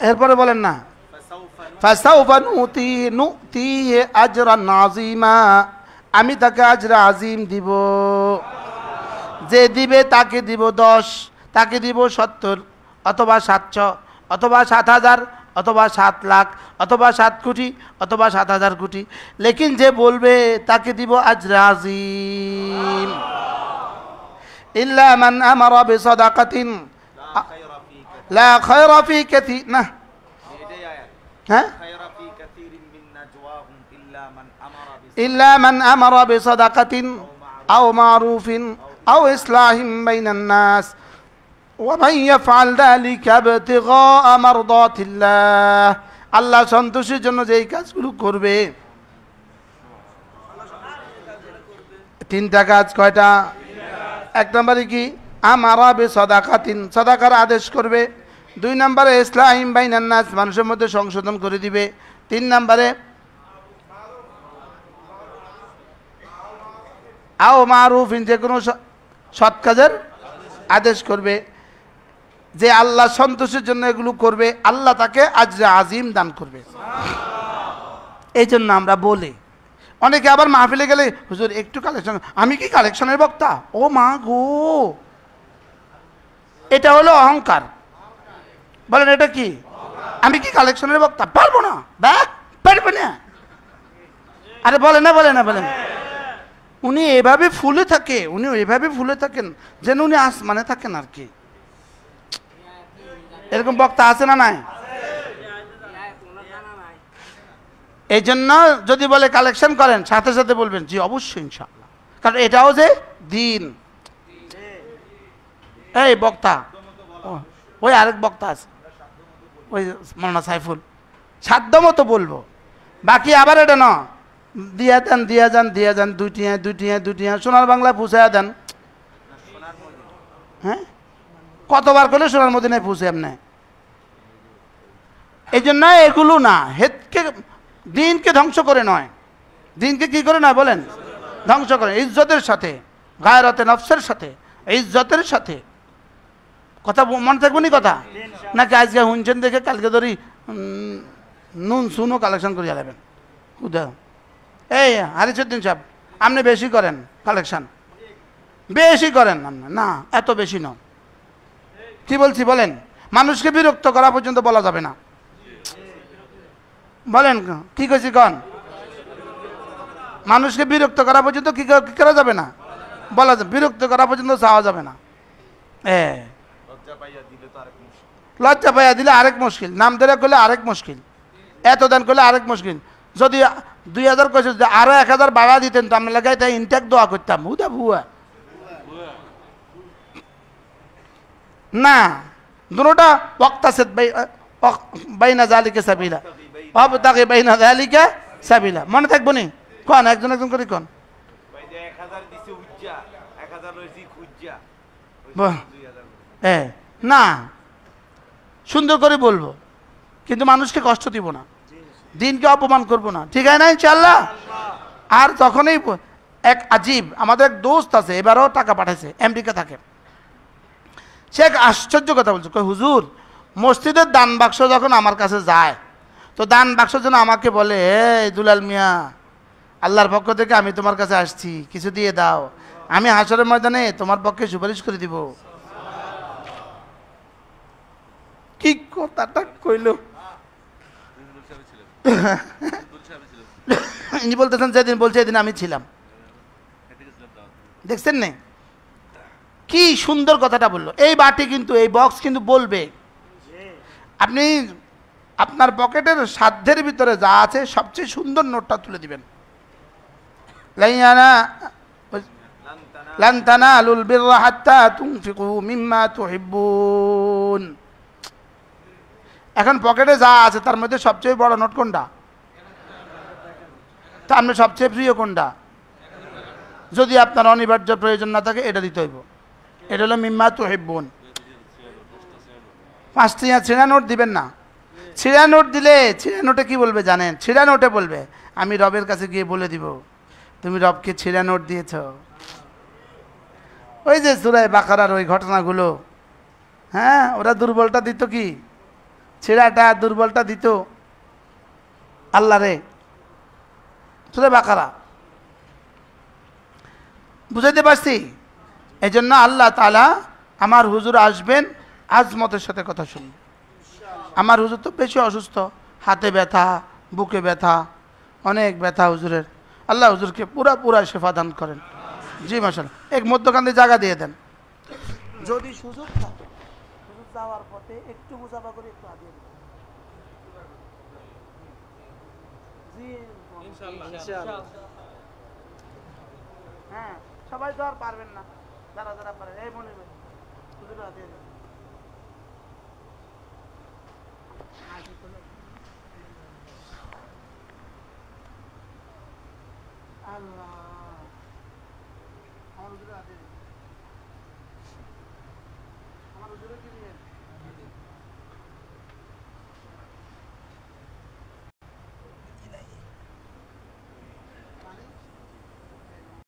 এরপরে বলেন না, ফাসাউফা নুতিহি আজরান আযীমা, আমি তাকে আজরা আজিম দিব। যে দিবে তাকে দিব 10, তাকে দিব 70, অথবা 700, অথবা 7,000, অথবা 7 লাখ, অথবা 7 কোটি, অথবা 7,000 কোটি। লেকিন যে বলবে তাকে দিব আজরা আজিম। ইল্লা মান আমারা বিসাদাকাতিন লা খায়রা ফি কাসীর, না হ্যাঁ, ইল্লা মান আমারা বিসাদাকাতিন আও মারুফিন আও ইসলাহিম বাইনান নাস ওয়া মান ইয়াফআল যালিকা ইবতিগাআ মারদাতিল্লাহ, আল্লাহ সন্তুষ্টির জন্য যেই কাজগুলো করবে। 3টা কাজ, কয়টা? 1 নম্বরে কি? আমারা বিসাদাকাতিন, সাদাকার আদেশ করবে। 2 নম্বরে ইসলাহিম বাইনান নাস, মানুষের মধ্যে সংশোধন করে দিবে। 3 নম্বরে আও মারুফিন, যে কোনো সৎ কাজের আদেশ করবে। যে আল্লাহ সন্তোষের জন্য এগুলো করবে, আল্লাহ তাকে আজরা আজিম দান করবে। এই জন্য আমরা বলি, অনেকে আবার মাহফিলে গেলে, হুজুর একটু কালেকশন, আমি কি কালেকশনের বক্তা? ও মা গো, এটা হলো অহংকার। বলেন এটা কি? আমি কি কালেকশনের বক্তা? পারবো না, পারবো না। আরে বলে না, বলে না, বলেন। উনি এভাবে ফুলে থাকে, উনি এভাবে ফুলে থাকেন যেন উনি আসমানে থাকেন আর কি। এরকম বক্তা আছে না নাই? এই জন্য যদি বলে কালেকশন করেন, সাথে সাথে বলবেন জি অবশ্যই ইনশাআল্লাহ, কারণ এটাও যে দিন। এই বক্তা, ওই আরেক বক্তা আছে, ওই মাওলানা সাইফুল, সাধ্য মতো বলবো। বাকি আবার এটা না, দিয়া দেন, দিয়া যান, দিয়া যান, 2 টিয়া 2 টিয়া 2 টিয়া সোনার বাংলা পুষাইয়া দেন। হ্যাঁ, কতবার করলে সোনার মদিনায় পুষে এমনি। এই জন্য এগুলো না, হেদকে দিনকে ধ্বংস করে নয়, দিনকে কি করে নয় বলেন, ধ্বংস করে। ইজ্জতের সাথে, গায়রতে নফসের সাথে, ইজ্জতের সাথে। কথা মনে থাকবো নি কথা? নাকি আজকে শুনছেন দেখে কালকে ধরি নুন সুনও কালেকশন করিয়া নেবেন? উদাহরণ, এই হারিসুদ্দিন সাহেব, আপনি বেশি করেন কালেকশন, বেশি করেন আপনি, না এত বেশি নয়। কি বলছি বলেন? মানুষকে বিরক্ত করা পর্যন্ত বলা যাবে না। বলেন কি কইছি কন? মানুষকে বিরক্ত করা পর্যন্ত কি করা যাবে না, বলা যাবে। বিরক্ত করা পর্যন্ত চাওয়া যাবে না। লজ্জা পাইয়া দিলে আরেক মুশকিল, নাম ধরে করলে আরেক মুশকিল, এত দান করলে আরেক মুশকিল। যদি 2000 কইছে, আরো 1000 বাড়া দিতেন তো আমরা লাগাই তাই ইনটেক দোয়া করতাম। হুদা ভুয়া না, দুটোটা ওয়াক্তাসিদ বাইনা যালিকা সাবিলা, ওয়াবতাগি বাইনা যালিকা সাবিলা। মনে থাকবো নি? কোন একজন একজন করে কোন। না, সুন্দর করে বলবো, কিন্তু মানুষকে কষ্ট দিব না, দিনকে অপমান করবো না, ঠিক আছে না ইনশাআল্লাহ? আর তখনই এক আজীব আমাদের এক দোস্ত আছে, এবারও টাকা পাঠাইছে, আমেরিকা থাকে। সে এক আশ্চর্য কথা বলছে, কই হুজুর মসজিদের দান বাক্স যখন আমার কাছে যায়, তো দান বাক্স যেন আমাকে বলে, এই দুলাল মিয়া, আল্লাহর পক্ষ থেকে আমি তোমার কাছে আসছি, কিছু দিয়ে দাও, আমি হাসরের ময়দানে তোমার পক্ষে সুপারিশ করে দিব। কি কথাটা কইল? ইনি বলতেছেন যেদিন বলছে এদিন আমি ছিলাম, দেখছেন না কি সুন্দর কথাটা বললো। এই বাটি কিন্তু, এই বক্স কিন্তু বলবে, আপনি আপনার পকেটের সাধ্যের ভিতরে যা আছে সবচেয়ে সুন্দর নোটটা তুলে দিবেন। লান তানালুল বিররা হাত্তা তুনফিকু মিম্মা তুহিব্বুন। এখন পকেটে যা আছে তার মধ্যে সবচেয়ে বড় নোট কোনটা? তা আপনি সবচেয়ে প্রিয় কোনটা? যদি আপনার অনিবার্য প্রয়োজন না থাকে এটা দিতে হইব। এটা হলো মিম্মা তুহিব্বুন। 5 টিয়া ছিঁড়া নোট দিবেন না। ছিঁড়া নোট দিলে, ছিঁড়া নোটে কি বলবে জানেন? ছিঁড়া নোটে বলবে, আমি রবের কাছে গিয়ে বলে দিব তুমি রবকে ছিঁড়া নোট দিয়েছ। ওই যে সূরা বাকারার ওই ঘটনাগুলো, হ্যাঁ, ওরা দুর্বলটা দিত কি ছেঁড়াটা দুর্বলটা দিত আল্লাহ রে। সূরা বাকারা। বুঝাইতে পারছি? এই জন্য আল্লাহ তাআলা আমার হুজুর আসবেন, আজমতের সাথে কথা শুনবেন। আমার হুজুর তো বেশি অসুস্থ, হাতে ব্যথা, বুকে ব্যথা, অনেক ব্যথা হুজুরের। আল্লাহ হুজুরকে পুরা শেফা দান করেন। জি মাশাআল্লাহ। এক মধ্যখানে জায়গা দিয়ে দেন যদি সুযোগ থাকে। হুজুর যাওয়ার পথে একটু মুসাফা করে একটু আগিয়ে দিন। জি ইনশাআল্লাহ। হ্যাঁ, সবাই তো আর পারবেন না, যারা যারা পারেন এই মনে হুজুর হাতে দিন। আল্লাহ, আমার হুজুর হাতে দিন। আমার হুজুরে কি